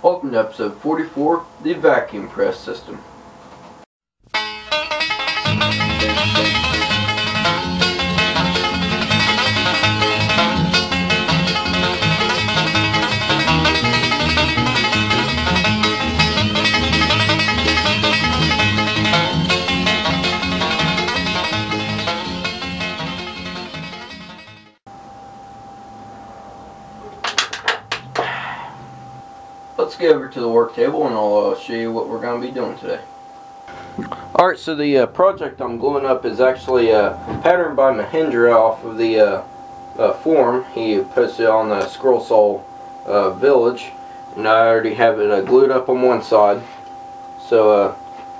Welcome to episode 44, the vacuum press system. Let's get over to the work table and I'll show you what we're going to be doing today. Alright, so the project I'm gluing up is actually patterned by Mahindra off of the forum. He posted on the Scroll Saw Village, and I already have it glued up on one side. So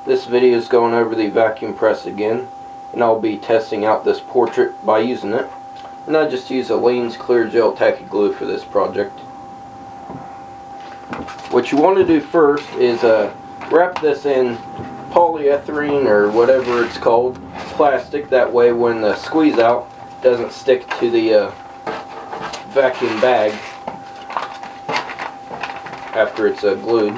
this video is going over the vacuum press again, and I'll be testing out this portrait by using it. And I just use a Lean's Clear Gel Tacky Glue for this project. What you want to do first is wrap this in polyethylene or whatever it's called, plastic. That way when the squeeze out doesn't stick to the vacuum bag after it's glued.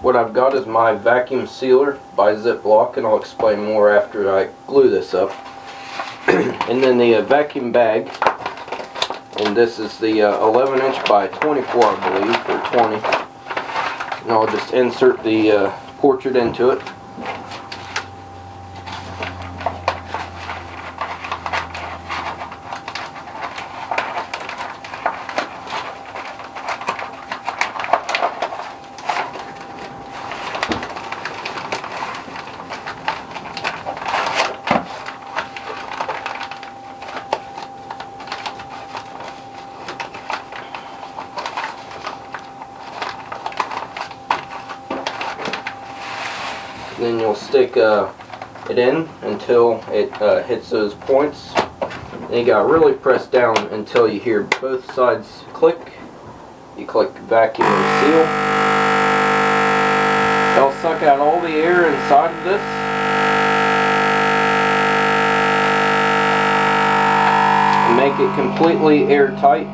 What I've got is my vacuum sealer by Ziploc, and I'll explain more after I glue this up. And then the vacuum bag, and this is the 11 inch by 24, I believe, or 20. And I'll just insert the portrait into it. Then you'll stick it in until it hits those points. And you gotta really press down until you hear both sides click. You click vacuum and seal. It'll suck out all the air inside of this. And make it completely airtight.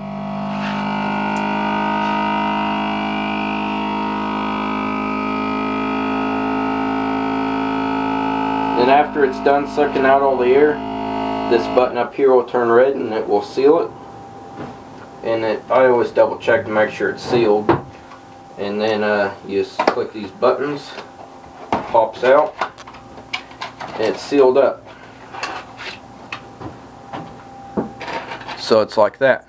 And after it's done sucking out all the air, this button up here will turn red and it will seal it. And I always double check to make sure it's sealed. And then you just click these buttons, pops out, and it's sealed up. So it's like that.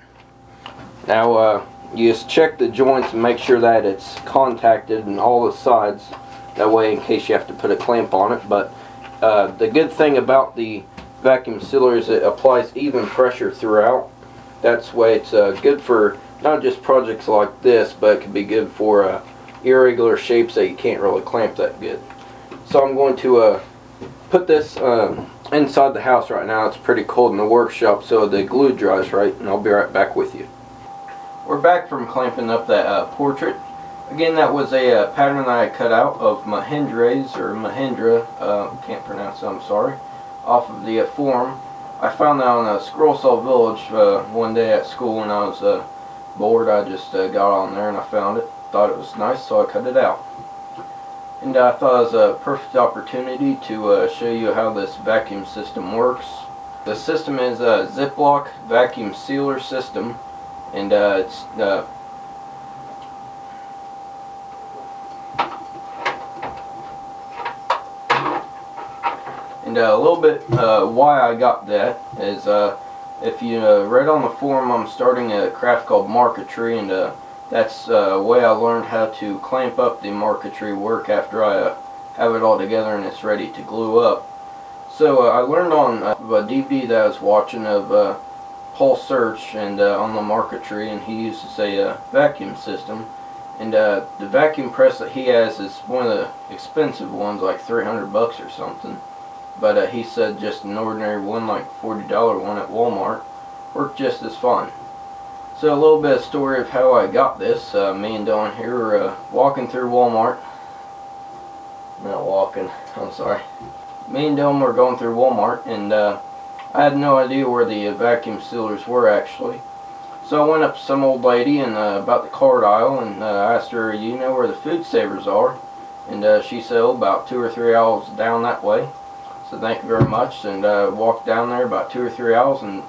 Now you just check the joints and make sure that it's contacted on all the sides. That way, in case you have to put a clamp on it. But the good thing about the vacuum sealer is it applies even pressure throughout. That's why it's good for not just projects like this, but it can be good for irregular shapes that you can't really clamp that good. So I'm going to put this inside the house right now. It's pretty cold in the workshop, so the glue dries right, and I'll be right back with you. We're back from clamping up that portrait. Again, that was a pattern that I cut out of Mahindra, can't pronounce it, I'm sorry, off of the forum. I found that on Scroll Saw Village one day at school when I was bored. I just got on there and I found it, thought it was nice, so I cut it out. And I thought it was a perfect opportunity to show you how this vacuum system works. The system is a Ziploc vacuum sealer system, and it's And a little bit why I got that is if you read on the forum, I'm starting a craft called marquetry, and that's the way I learned how to clamp up the marquetry work after I have it all together and it's ready to glue up. So I learned on a DVD that I was watching of Paul Search and on the marquetry, and he uses a vacuum system. And the vacuum press that he has is one of the expensive ones, like $300 or something. But he said just an ordinary one, like $40 one at Walmart, worked just as fine. So a little bit of story of how I got this. Me and Dawn here were walking through Walmart. Not walking, I'm sorry. Me and Dawn were going through Walmart, and I had no idea where the vacuum sealers were actually. So I went up to some old lady and about the card aisle and asked her, you know where the food savers are? And she said, oh, about 2 or 3 aisles down that way. So thank you very much, and walked down there about 2 or 3 aisles, and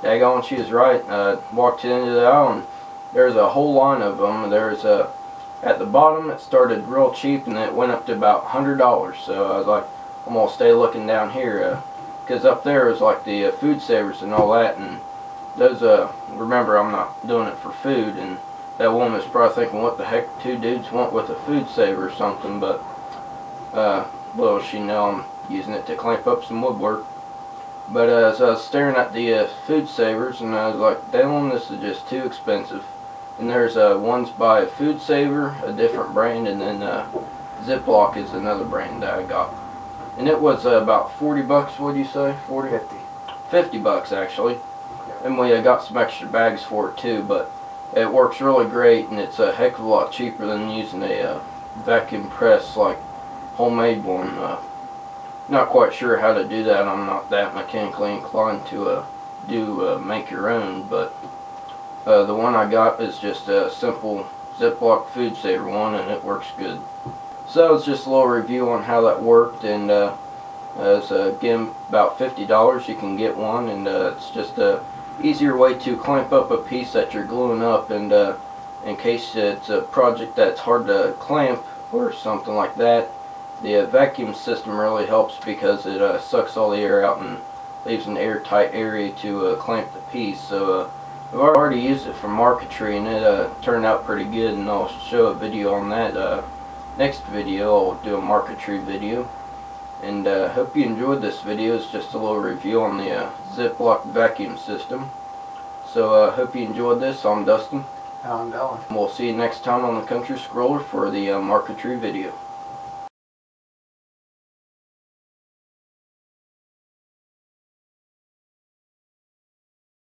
daggone, she was right. Walked to the end of the aisle, and there's a whole line of them. There's at the bottom, it started real cheap, and it went up to about $100. So I was like, I'm gonna stay looking down here, because up there is like the food savers and all that, and those remember, I'm not doing it for food, and that woman is probably thinking, what the heck two dudes want with a food saver or something, but little she know I'm using it to clamp up some woodwork. But as I was staring at the food savers, and I was like, damn, this is just too expensive. And there's ones by Food Saver, a different brand, and then Ziploc is another brand that I got. And it was about 40 bucks, what'd you say? 40? 50. 50 bucks actually. And we got some extra bags for it too, but it works really great, and it's a heck of a lot cheaper than using a vacuum press, like homemade one. Not quite sure how to do that. I'm not that mechanically inclined to make your own, but the one I got is just a simple Ziploc food saver one, and it works good. So it's just a little review on how that worked, and it's again about $50 you can get one, and it's just a easier way to clamp up a piece that you're gluing up, and in case it's a project that's hard to clamp or something like that, the vacuum system really helps, because it sucks all the air out and leaves an airtight area to clamp the piece. So I've already used it for marquetry, and it turned out pretty good, and I'll show a video on that. Next video I'll do a marquetry video. And hope you enjoyed this video. It's just a little review on the Ziploc vacuum system. So hope you enjoyed this. I'm Dustin. I'm Dylan. We'll see you next time on the Country Scroller for the marquetry video.